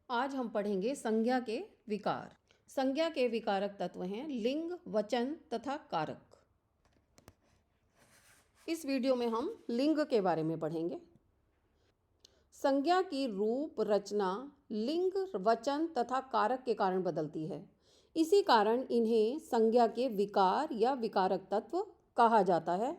आज हम पढ़ेंगे संज्ञा के विकार। संज्ञा के विकारक तत्व हैं लिंग, वचन तथा कारक। इस वीडियो में हम लिंग के बारे में पढ़ेंगे। संज्ञा की रूप रचना लिंग, वचन तथा कारक के कारण बदलती है। इसी कारण इन्हें संज्ञा के विकार या विकारक तत्व कहा जाता है।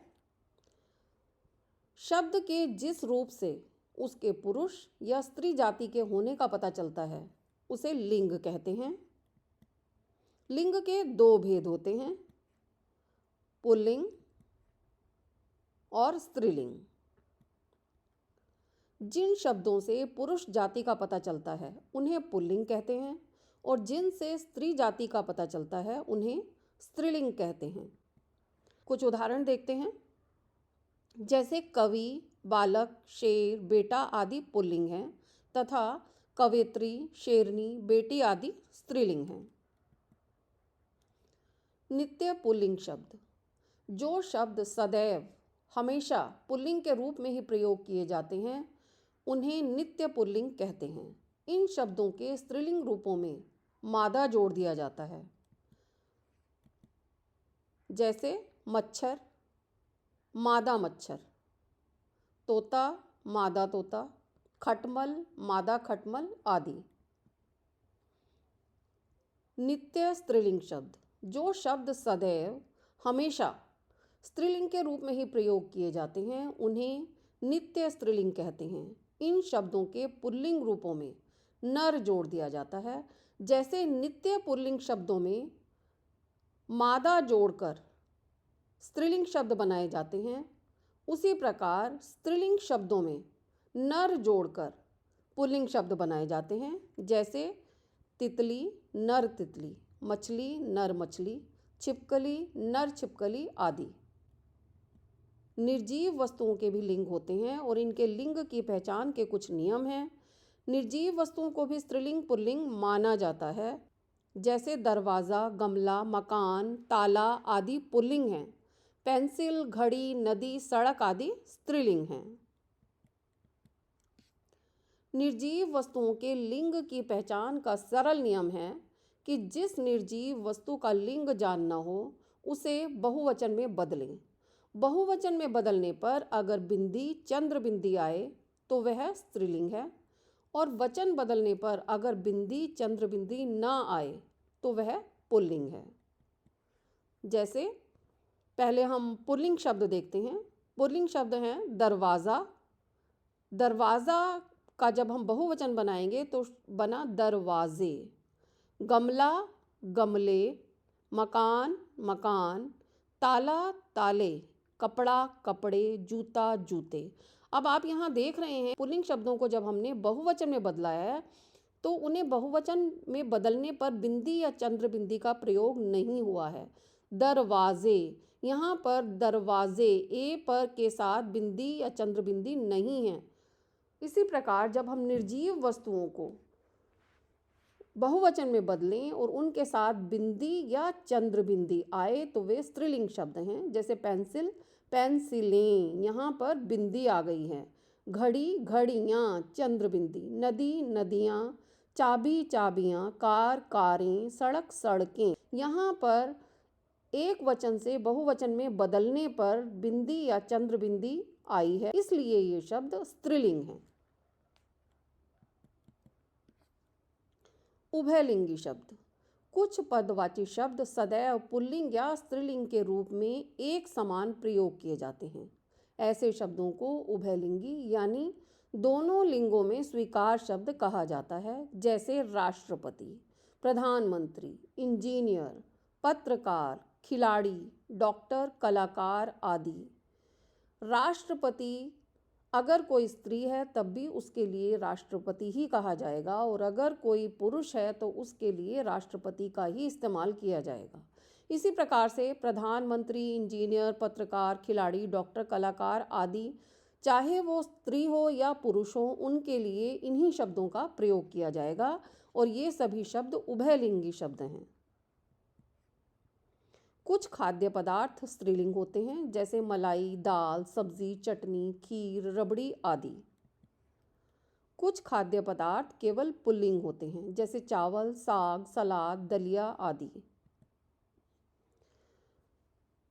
शब्द के जिस रूप से उसके पुरुष या स्त्री जाति के होने का पता चलता है उसे लिंग कहते हैं। लिंग के दो भेद होते हैं, पुल्लिंग और स्त्रीलिंग। जिन शब्दों से पुरुष जाति का पता चलता है उन्हें पुल्लिंग कहते हैं और जिनसे स्त्री जाति का पता चलता है उन्हें स्त्रीलिंग कहते हैं। कुछ उदाहरण देखते हैं, जैसे कवि, बालक, शेर, बेटा आदि पुल्लिंग हैं तथा कवयित्री, शेरनी, बेटी आदि स्त्रीलिंग हैं। नित्य पुल्लिंग शब्द। जो शब्द सदैव हमेशा पुल्लिंग के रूप में ही प्रयोग किए जाते हैं उन्हें नित्य पुल्लिंग कहते हैं। इन शब्दों के स्त्रीलिंग रूपों में मादा जोड़ दिया जाता है, जैसे मच्छर, मादा मच्छर, तोता, मादा तोता, खटमल, मादा खटमल आदि। नित्य स्त्रीलिंग शब्द। जो शब्द सदैव हमेशा स्त्रीलिंग के रूप में ही प्रयोग किए जाते हैं उन्हें नित्य स्त्रीलिंग कहते हैं। इन शब्दों के पुल्लिंग रूपों में नर जोड़ दिया जाता है। जैसे नित्य पुल्लिंग शब्दों में मादा जोड़कर स्त्रीलिंग शब्द बनाए जाते हैं, उसी प्रकार स्त्रीलिंग शब्दों में नर जोड़कर पुल्लिंग शब्द बनाए जाते हैं। जैसे तितली, नर तितली, मछली, नर मछली, छिपकली, नर छिपकली आदि। निर्जीव वस्तुओं के भी लिंग होते हैं और इनके लिंग की पहचान के कुछ नियम हैं। निर्जीव वस्तुओं को भी स्त्रीलिंग पुल्लिंग माना जाता है। जैसे दरवाज़ा, गमला, मकान, ताला आदि पुल्लिंग हैं। पेंसिल, घड़ी, नदी, सड़क आदि स्त्रीलिंग हैं। निर्जीव वस्तुओं के लिंग की पहचान का सरल नियम है कि जिस निर्जीव वस्तु का लिंग जानना हो उसे बहुवचन में बदलें। बहुवचन में बदलने पर अगर बिंदी चंद्र बिंदी आए तो वह स्त्रीलिंग है और वचन बदलने पर अगर बिंदी चंद्र बिंदी ना आए तो वह पुल्लिंग है। जैसे पहले हम पुल्लिंग शब्द देखते हैं। पुल्लिंग शब्द हैं दरवाज़ा। दरवाज़ा का जब हम बहुवचन बनाएंगे तो बना दरवाजे। गमला, गमले, मकान, मकान, ताला, ताले, कपड़ा, कपड़े, जूता, जूते। अब आप यहाँ देख रहे हैं पुल्लिंग शब्दों को जब हमने बहुवचन में बदलाया है तो उन्हें बहुवचन में बदलने पर बिंदी या चंद्र बिंदी का प्रयोग नहीं हुआ है। दरवाजे, यहाँ पर दरवाजे ए पर के साथ बिंदी या चंद्र बिंदी नहीं है। इसी प्रकार जब हम निर्जीव वस्तुओं को बहुवचन में बदलें और उनके साथ बिंदी या चंद्र बिंदी आए तो वे स्त्रीलिंग शब्द हैं। जैसे पेंसिल, पेंसिलें, यहाँ पर बिंदी आ गई है। घड़ी, घड़ियाँ, चंद्र बिंदी। नदी, नदियाँ, चाबी, चाबियाँ, कार, कारें, सड़क, सड़कें। यहाँ पर एक वचन से बहुवचन में बदलने पर बिंदी या चंद्र बिंदी आई है, इसलिए ये शब्द स्त्रीलिंग है। उभयलिंगी शब्द। कुछ पदवाची शब्द सदैव पुल्लिंग या स्त्रीलिंग के रूप में एक समान प्रयोग किए जाते हैं। ऐसे शब्दों को उभयलिंगी यानी दोनों लिंगों में स्वीकार शब्द कहा जाता है। जैसे राष्ट्रपति, प्रधानमंत्री, इंजीनियर, पत्रकार, खिलाड़ी, डॉक्टर, कलाकार आदि। राष्ट्रपति अगर कोई स्त्री है तब भी उसके लिए राष्ट्रपति ही कहा जाएगा और अगर कोई पुरुष है तो उसके लिए राष्ट्रपति का ही इस्तेमाल किया जाएगा। इसी प्रकार से प्रधानमंत्री, इंजीनियर, पत्रकार, खिलाड़ी, डॉक्टर, कलाकार आदि, चाहे वो स्त्री हो या पुरुष हो, उनके लिए इन्हीं शब्दों का प्रयोग किया जाएगा और ये सभी शब्द उभयलिंगी शब्द हैं। कुछ खाद्य पदार्थ स्त्रीलिंग होते हैं, जैसे मलाई, दाल, सब्जी, चटनी, खीर, रबड़ी आदि। कुछ खाद्य पदार्थ केवल पुल्लिंग होते हैं, जैसे चावल, साग, सलाद, दलिया आदि।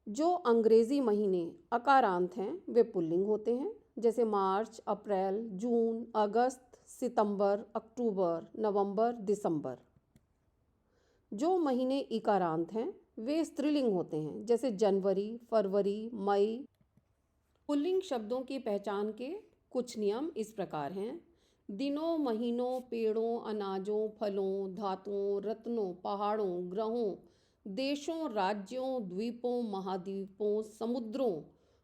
जो अंग्रेजी महीने अकारांत हैं वे पुल्लिंग होते हैं, जैसे मार्च, अप्रैल, जून, अगस्त, सितंबर, अक्टूबर, नवंबर, दिसंबर। जो महीने इकारांत हैं वे स्त्रीलिंग होते हैं, जैसे जनवरी, फरवरी, मई। पुल्लिंग शब्दों की पहचान के कुछ नियम इस प्रकार हैं। दिनों, महीनों, पेड़ों, अनाजों, फलों, धातुओं, रत्नों, पहाड़ों, ग्रहों, देशों, राज्यों, द्वीपों, महाद्वीपों, समुद्रों,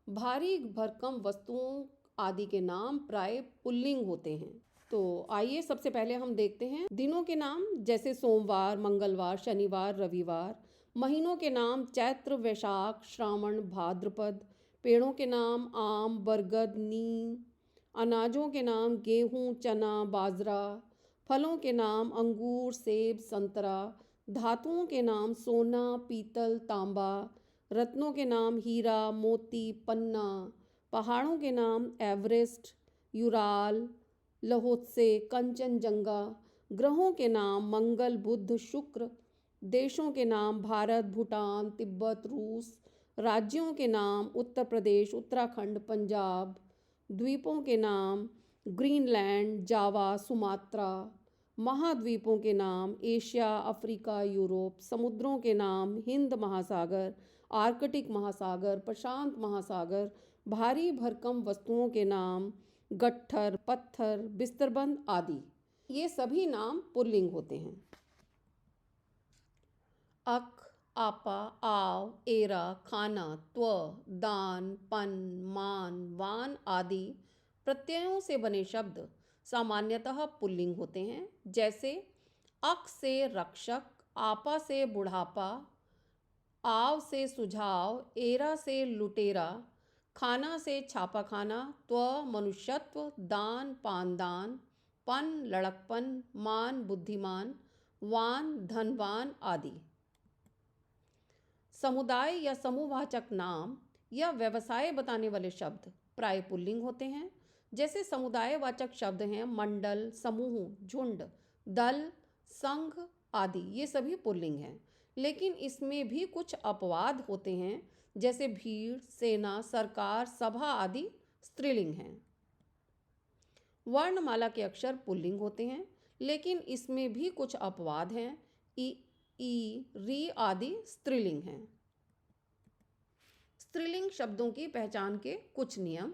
भारी भरकम वस्तुओं आदि के नाम प्राय पुल्लिंग होते हैं। तो आइए सबसे पहले हम देखते हैं दिनों के नाम, जैसे सोमवार, मंगलवार, शनिवार, रविवार। महीनों के नाम चैत्र, वैशाख, श्रावण, भाद्रपद। पेड़ों के नाम आम, बरगद, नीम। अनाजों के नाम गेहूँ, चना, बाजरा। फलों के नाम अंगूर, सेब, संतरा। धातुओं के नाम सोना, पीतल, तांबा। रत्नों के नाम हीरा, मोती, पन्ना। पहाड़ों के नाम एवरेस्ट, यूराल, लहोत्से, कंचनजंगा। ग्रहों के नाम मंगल, बुध, शुक्र। देशों के नाम भारत, भूटान, तिब्बत, रूस। राज्यों के नाम उत्तर प्रदेश, उत्तराखंड, पंजाब। द्वीपों के नाम ग्रीनलैंड, जावा, सुमात्रा। महाद्वीपों के नाम एशिया, अफ्रीका, यूरोप। समुद्रों के नाम हिंद महासागर, आर्कटिक महासागर, प्रशांत महासागर। भारी भरकम वस्तुओं के नाम गट्ठर, पत्थर, बिस्तरबंद आदि। ये सभी नाम पुल्लिंग होते हैं। अक, आपा, आव, एरा, खाना, त्व, दान, पन, मान, वान आदि प्रत्ययों से बने शब्द सामान्यतः पुल्लिंग होते हैं, जैसे अक से रक्षक, आपा से बुढ़ापा, आव से सुझाव, एरा से लुटेरा, खाना से छापाखाना, त्व मनुष्यत्व, दान पानदान, पन लड़कपन, मान बुद्धिमान, वान धनवान आदि। समुदाय या समूहवाचक नाम या व्यवसाय बताने वाले शब्द प्राय पुल्लिंग होते हैं, जैसे समुदायवाचक शब्द हैं मंडल, समूह, झुंड, दल, संघ आदि। ये सभी पुल्लिंग हैं, लेकिन इसमें भी कुछ अपवाद होते हैं, जैसे भीड़, सेना, सरकार, सभा आदि स्त्रीलिंग हैं। वर्णमाला के अक्षर पुल्लिंग होते हैं, लेकिन इसमें भी कुछ अपवाद हैं। ई, री आदि स्त्रीलिंग हैं। स्त्रीलिंग शब्दों की पहचान के कुछ नियम।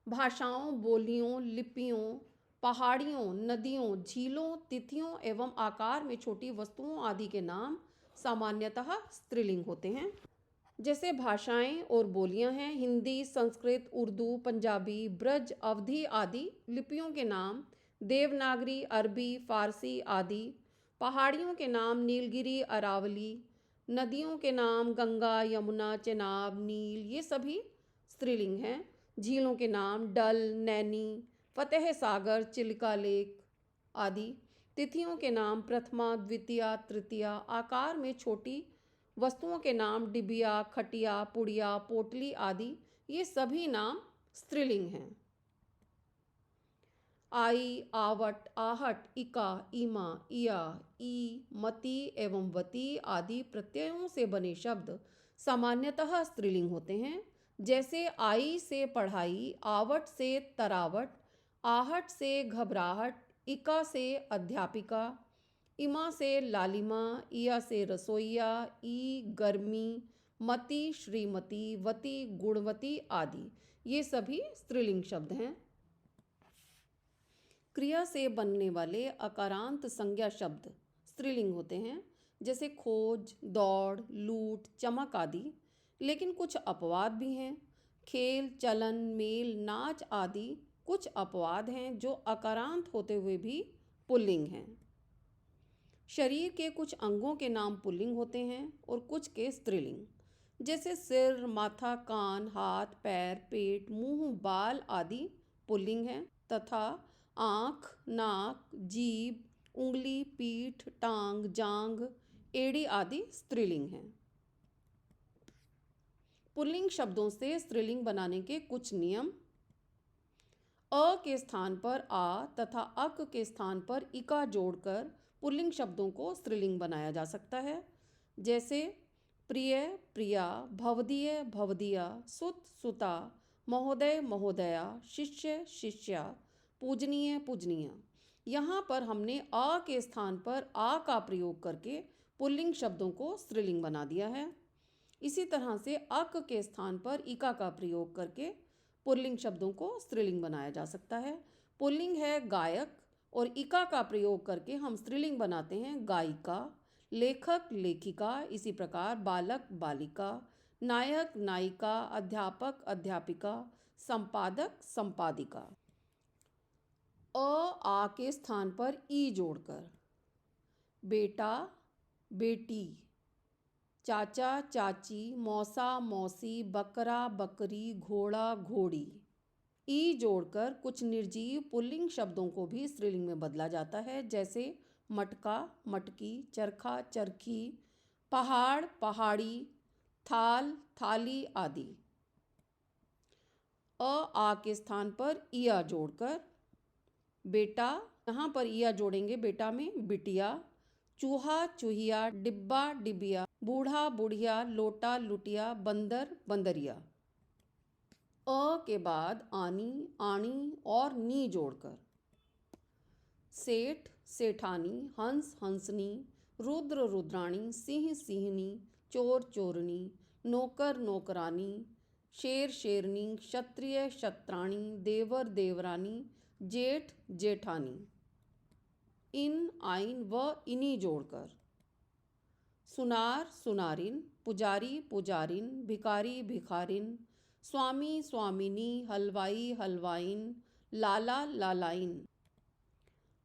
भाषाओं, बोलियों, लिपियों, पहाड़ियों, नदियों, झीलों, तिथियों एवं आकार में छोटी वस्तुओं आदि के नाम सामान्यतः स्त्रीलिंग होते हैं। जैसे भाषाएं और बोलियां हैं हिंदी, संस्कृत, उर्दू, पंजाबी, ब्रज, अवधी आदि। लिपियों के नाम देवनागरी, अरबी, फारसी आदि। पहाड़ियों के नाम नीलगिरी, अरावली। नदियों के नाम गंगा, यमुना, चेनाब, नील, ये सभी स्त्रीलिंग हैं। झीलों के नाम डल, नैनी, फतेह सागर, चिल्का लेक आदि। तिथियों के नाम प्रथमा, द्वितीया, तृतीया। आकार में छोटी वस्तुओं के नाम डिबिया, खटिया, पुड़िया, पोटली आदि। ये सभी नाम स्त्रीलिंग हैं। आई, आवट, आहट, इका, ईमा, इया, ई, मति एवं वती आदि प्रत्ययों से बने शब्द सामान्यतः स्त्रीलिंग होते हैं, जैसे आई से पढ़ाई, आवट से तरावट, आहट से घबराहट, इका से अध्यापिका, इमा से लालिमा, इया से रसोइया, ई गर्मी, मति श्रीमती, वती गुणवती आदि। ये सभी स्त्रीलिंग शब्द हैं। क्रिया से बनने वाले अकारांत संज्ञा शब्द स्त्रीलिंग होते हैं, जैसे खोज, दौड़, लूट, चमक आदि। लेकिन कुछ अपवाद भी हैं। खेल, चलन, मेल, नाच आदि कुछ अपवाद हैं जो अकारांत होते हुए भी पुल्लिंग हैं। शरीर के कुछ अंगों के नाम पुल्लिंग होते हैं और कुछ के स्त्रीलिंग, जैसे सिर, माथा, कान, हाथ, पैर, पेट, मुंह, बाल आदि पुल्लिंग हैं, तथा आँख, नाक, जीभ, उंगली, पीठ, टांग, जांघ, एड़ी आदि स्त्रीलिंग हैं। पुल्लिंग शब्दों से स्त्रीलिंग बनाने के कुछ नियम। अ के स्थान पर आ तथा अक के स्थान पर इका जोड़कर पुल्लिंग शब्दों को स्त्रीलिंग बनाया जा सकता है। जैसे प्रिय प्रिया, भवदीय भवदिया, सुत सुता, महोदय महोदया, शिष्य शिष्या, पूजनीय पूजनीय। यहाँ पर हमने आ के स्थान पर आ का प्रयोग करके पुल्लिंग शब्दों को स्त्रीलिंग बना दिया है। इसी तरह से अक के स्थान पर इका का प्रयोग करके पुल्लिंग शब्दों को स्त्रीलिंग बनाया जा सकता है। पुल्लिंग है गायक और इका का प्रयोग करके हम स्त्रीलिंग बनाते हैं गायिका, लेखक लेखिका, इसी प्रकार बालक बालिका, नायक नायिका, अध्यापक अध्यापिका, संपादक संपादिका। आ के स्थान पर ई जोड़कर बेटा बेटी, चाचा चाची, मौसा मौसी, बकरा बकरी, घोड़ा घोड़ी। ई जोड़कर कुछ निर्जीव पुल्लिंग शब्दों को भी स्त्रीलिंग में बदला जाता है। जैसे मटका मटकी, चरखा चरखी, पहाड़ पहाड़ी, थाल थाली आदि। आ के स्थान पर इया जोड़कर बेटा, यहाँ पर इया जोड़ेंगे बेटा में बिटिया, चूहा चूहिया, डिब्बा डिबिया, बूढ़ा बुढ़िया, लोटा लुटिया, बंदर बंदरिया। अ के बाद आनी आणी और नी जोड़कर सेठ सेठानी, हंस हंसनी, रुद्र रुद्राणी, सिंह सिंहनी, चोर चोरनी, नौकर नौकरानी, शेर शेरनी, क्षत्रिय क्षत्राणी, देवर देवरानी, जेठ जेठानी। इन आइन व इनी जोड़कर सुनार सुनारिन, पुजारी पुजारिन, भिखारी भिखारिन, स्वामी स्वामिनी, हलवाई हलवाइन, लाला लालाइन।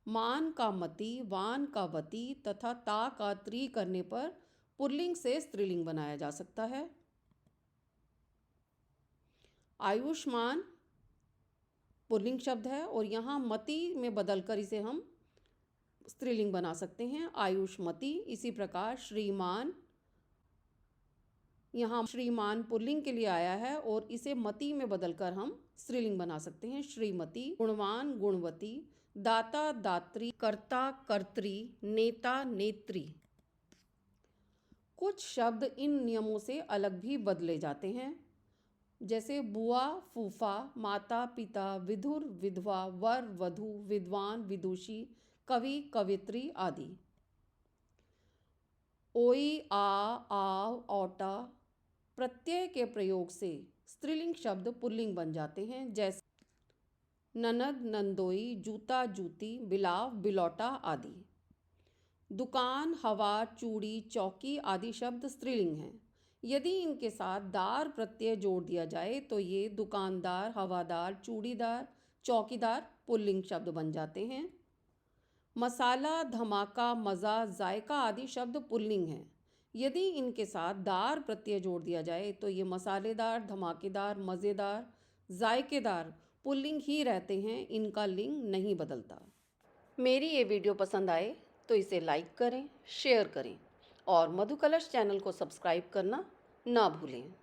मान का मति, वान का वती तथा ता का त्री करने पर पुल्लिंग से स्त्रीलिंग बनाया जा सकता है। आयुष्मान पुल्लिंग शब्द है और यहाँ मति में बदलकर इसे हम स्त्रीलिंग बना सकते हैं, आयुष्मती। इसी प्रकार श्रीमान, यहाँ श्रीमान पुल्लिंग के लिए आया है और इसे मति में बदलकर हम स्त्रीलिंग बना सकते हैं, श्रीमती। गुणवान गुणवती, दाता दात्री, कर्ता कर्त्री, नेता नेत्री। कुछ शब्द इन नियमों से अलग भी बदले जाते हैं। जैसे बुआ फूफा, माता पिता, विधुर विधवा, वर वधू, विद्वान विदुषी, कवि कवित्री आदि। ओई आ आव औटा प्रत्यय के प्रयोग से स्त्रीलिंग शब्द पुल्लिंग बन जाते हैं। जैसे ननद नंदोई, जूता जूती, बिलाव बिलौटा आदि। दुकान हवा, चूड़ी, चौकी आदि शब्द स्त्रीलिंग हैं। यदि इनके साथ दार प्रत्यय जोड़ दिया जाए तो ये दुकानदार, हवादार, चूड़ीदार, चौकीदार पुल्लिंग शब्द बन जाते हैं। मसाला, धमाका, मज़ा, जायका आदि शब्द पुल्लिंग हैं। यदि इनके साथ दार प्रत्यय जोड़ दिया जाए तो ये मसालेदार, धमाकेदार, मज़ेदार, जायकेदार पुल्लिंग ही रहते हैं, इनका लिंग नहीं बदलता। मेरी ये वीडियो पसंद आए तो इसे लाइक करें, शेयर करें और मधु कलश चैनल को सब्सक्राइब करना ना भूलें।